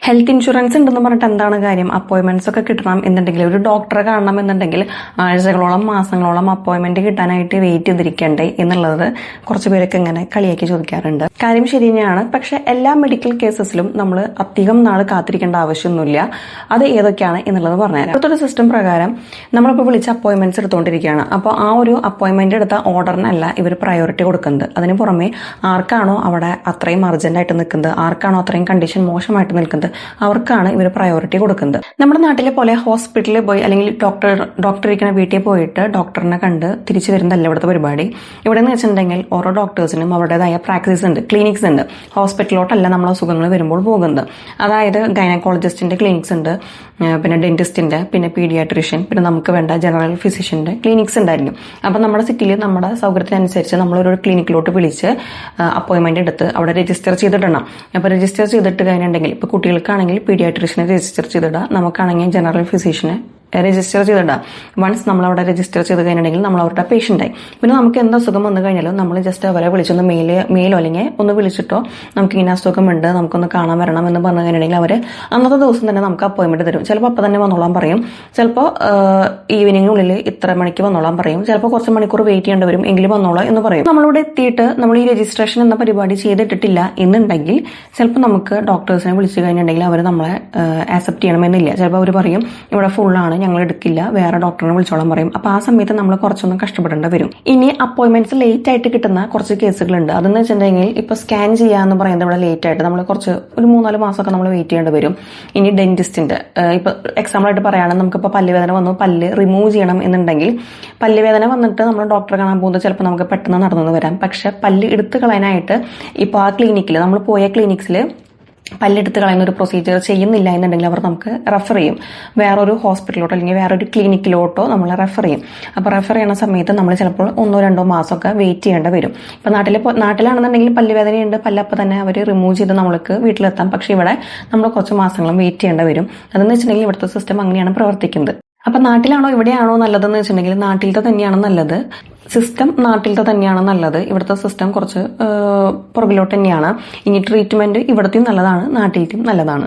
Health insurance ഉണ്ടെന്ന് പറഞ്ഞിട്ട് എന്താണ് കാര്യം? അപ്പോയിന്റ്മെന്റ്സ് ഒക്കെ കിട്ടണം എന്നുണ്ടെങ്കിൽ, ഒരു ഡോക്ടറെ കാണണം എന്നുണ്ടെങ്കിൽ ആഴ്ചകളോളം മാസങ്ങളോളം അപ്പോയിന്റ്മെന്റ് കിട്ടാനായിട്ട് വെയിറ്റ് ചെയ്തിരിക്കണ്ടേ എന്നുള്ളത് കുറച്ച് പേരൊക്കെ ഇങ്ങനെ കളിയാക്കി ചോദിക്കാറുണ്ട്. കാര്യം ശരി തന്നെയാണ്. പക്ഷെ എല്ലാ മെഡിക്കൽ കേസസിലും നമ്മൾ അധികം നാൾ കാത്തിരിക്കേണ്ട ആവശ്യമൊന്നുമില്ല. അത് ഏതൊക്കെയാണ് എന്നുള്ളത് പറഞ്ഞുതരാം. ഇപ്പോഴത്തെ സിസ്റ്റം പ്രകാരം നമ്മളിപ്പോൾ വിളിച്ച അപ്പോയിന്റ്മെന്റ്സ് എടുത്തുകൊണ്ടിരിക്കുകയാണ്. അപ്പോൾ ആ ഒരു അപ്പോയിന്റ്മെന്റ് എടുത്ത ഓർഡറിനല്ല ഇവർ പ്രയോറിറ്റി കൊടുക്കുന്നത്. അതിന് പുറമെ ആർക്കാണോ അവിടെ അത്രയും അർജന്റായിട്ട് നിൽക്കുന്നത്, ആർക്കാണോ അത്രയും കണ്ടീഷൻ മോശമായിട്ട് നിൽക്കുന്നത്, അവർക്കാണ് ഇവർ പ്രയോറിറ്റി കൊടുക്കുന്നത്. നമ്മുടെ നാട്ടിലെ പോലെ ഹോസ്പിറ്റലിൽ പോയി അല്ലെങ്കിൽ ഡോക്ടർ ഇരിക്കുന്ന വീട്ടിൽ പോയിട്ട് ഡോക്ടറിനെ കണ്ട് തിരിച്ചു വരുന്നതല്ല ഇവിടുത്തെ പരിപാടി. ഇവിടെ എന്ന് വെച്ചിട്ടുണ്ടെങ്കിൽ ഓരോ ഡോക്ടേഴ്സിനും അവരുടേതായ പ്രാക്ടീസ് ഉണ്ട്, ക്ലിനിക്സ് ഉണ്ട്. ഹോസ്പിറ്റലിലോട്ടല്ല നമ്മൾ അസുഖങ്ങൾ വരുമ്പോൾ പോകുന്നത്. അതായത് ഗൈനക്കോളജിസ്റ്റിന്റെ ക്ലിനിക്സ് ഉണ്ട്, പിന്നെ ഡെന്റിസ്റ്റിന്റെ, പിന്നെ പീഡിയാട്രീഷ്യൻ, പിന്നെ നമുക്ക് വേണ്ട ജനറൽ ഫിസിഷ്യന്റെ ക്ലിനിക്സ് ഉണ്ടായിരിക്കും. അപ്പൊ നമ്മുടെ സിറ്റിയിൽ നമ്മുടെ സൗകര്യത്തിനനുസരിച്ച് നമ്മളൊരു ക്ലിനിക്കിലോട്ട് വിളിച്ച് അപ്പോയിന്റ്മെന്റ് എടുത്ത് അവിടെ രജിസ്റ്റർ ചെയ്തിടണം. അപ്പൊ രജിസ്റ്റർ ചെയ്തിട്ട് കഴിഞ്ഞിട്ടുണ്ടെങ്കിൽ ഇപ്പൊ കുട്ടികൾക്കാണെങ്കിൽ പീഡിയാട്രീഷ്യനെ രജിസ്റ്റർ ചെയ്തിടാം, നമുക്കാണെങ്കിൽ ജനറൽ ഫിസിഷ്യനെ രജിസ്റ്റർ ചെയ്തിടാം. വൺസ് നമ്മൾ അവിടെ രജിസ്റ്റർ ചെയ്ത് കഴിഞ്ഞിട്ടുണ്ടെങ്കിൽ നമ്മൾ അവരുടെ പേഷ്യൻ്റായി. പിന്നെ നമുക്ക് എന്ത് അസുഖം വന്നു കഴിഞ്ഞാലും നമ്മൾ ജസ്റ്റ് അവരെ വിളിച്ചൊന്ന് മെയിലോ അല്ലെങ്കിൽ ഒന്ന് വിളിച്ചിട്ടോ നമുക്ക് ഇങ്ങനെ അസുഖമുണ്ട്, നമുക്കൊന്ന് കാണാൻ വരണം എന്ന് പറഞ്ഞു കഴിഞ്ഞിട്ടുണ്ടെങ്കിൽ അവർ അന്നത്തെ ദിവസം തന്നെ നമുക്ക് അപ്പോയിന്റ്മെന്റ് തരും. ചിലപ്പോൾ അപ്പം തന്നെ വന്നോളാൻ പറയും, ചിലപ്പോൾ ഈവനിങ്ങിനുള്ളിൽ ഇത്ര മണിക്ക് വന്നോളാൻ പറയും, ചിലപ്പോൾ കുറച്ച് മണിക്കൂർ വെയിറ്റ് ചെയ്യേണ്ടി വരും എങ്കിലും വന്നോളാം എന്ന് പറയും. നമ്മളിവിടെ എത്തിയിട്ട് നമ്മൾ ഈ രജിസ്ട്രേഷൻ എന്ന പരിപാടി ചെയ്തിട്ടിട്ടില്ല എന്നുണ്ടെങ്കിൽ ചിലപ്പോൾ നമുക്ക് ഡോക്ടേഴ്സിനെ വിളിച്ചു കഴിഞ്ഞിട്ടുണ്ടെങ്കിൽ അവർ നമ്മളെ ആക്സെപ്റ്റ് ചെയ്യണമെന്നില്ല. ചിലപ്പോൾ അവർ പറയും ഇവിടെ ഫുള്ളാണ്, ഞങ്ങൾ എടുക്കില്ല, വേറെ ഡോക്ടറിനെ വിളിച്ചോളാൻ പറയും. അപ്പൊ ആ സമയത്ത് നമ്മൾ കുറച്ചൊന്നും കഷ്ടപ്പെടേണ്ടി വരും. ഇനി അപ്പോയിന്റ്മെന്റ്സ് ലേറ്റ് ആയിട്ട് കിട്ടുന്ന കുറച്ച് കേസുകളുണ്ട്. അതെന്ന് വെച്ചിട്ടുണ്ടെങ്കിൽ ഇപ്പൊ സ്കാൻ ചെയ്യാന്ന് പറയുന്നത് ഇവിടെ ലേറ്റ് ആയിട്ട് നമ്മൾ കുറച്ച് ഒരു 3-4 മാസമൊക്കെ നമ്മൾ വെയിറ്റ് ചെയ്യേണ്ടി വരും. ഇനി ഡെന്റിസ്റ്റിന്റെ ഇപ്പൊ എക്സാമ്പിൾ ആയിട്ട് പറയുകയാണെങ്കിൽ നമുക്കിപ്പോ പല്ലുവേദന വന്നു, പല്ല് റിമൂവ് ചെയ്യണം എന്നുണ്ടെങ്കിൽ പല്ലുവേദന വന്നിട്ട് നമ്മൾ ഡോക്ടറെ കാണാൻ പോകുന്നത് ചിലപ്പോൾ നമുക്ക് പെട്ടെന്ന് നടന്നു വരാം. പക്ഷെ പല്ല് എടുത്തു കളയാനായിട്ട് ഇപ്പൊ ആ ക്ലിനിക്കിൽ നമ്മൾ പോയ ക്ലിനിക്സിൽ പല്ലെടുത്ത് കളയുന്ന ഒരു പ്രൊസീജിയർ ചെയ്യുന്നില്ല എന്നുണ്ടെങ്കിൽ അവർ നമുക്ക് റെഫർ ചെയ്യും. വേറൊരു ഹോസ്പിറ്റലിലോട്ടോ അല്ലെങ്കിൽ വേറൊരു ക്ലിനിക്കിലോട്ടോ നമ്മൾ റെഫർ ചെയ്യും. അപ്പോൾ റെഫർ ചെയ്യുന്ന സമയത്ത് നമ്മൾ ചിലപ്പോൾ 1-2 മാസമൊക്കെ വെയിറ്റ് ചെയ്യേണ്ടി വരും. ഇപ്പം നാട്ടിലാണെന്നുണ്ടെങ്കിൽ പല്ലുവേദനയുണ്ട്, പല്ലപ്പം തന്നെ അവർ റിമൂവ് ചെയ്ത് നമ്മൾക്ക് വീട്ടിലെത്താം. പക്ഷെ ഇവിടെ നമ്മൾ കുറച്ച് മാസങ്ങളും വെയിറ്റ് ചെയ്യേണ്ടി വരും. അതെന്ന് വെച്ചിട്ടുണ്ടെങ്കിൽ ഇവിടുത്തെ സിസ്റ്റം അങ്ങനെയാണ് പ്രവർത്തിക്കുന്നത്. അപ്പൊ നാട്ടിലാണോ ഇവിടെയാണോ നല്ലതെന്ന് വെച്ചിട്ടുണ്ടെങ്കിൽ നാട്ടിലത്തെ തന്നെയാണ് നല്ലത്. സിസ്റ്റം നാട്ടിലത്തെ തന്നെയാണ് നല്ലത്. ഇവിടുത്തെ സിസ്റ്റം കുറച്ച് പുറകിലോട്ട് തന്നെയാണ്. ഇനി ട്രീറ്റ്മെന്റ് ഇവിടത്തെയും നല്ലതാണ്, നാട്ടിലത്തെയും നല്ലതാണ്.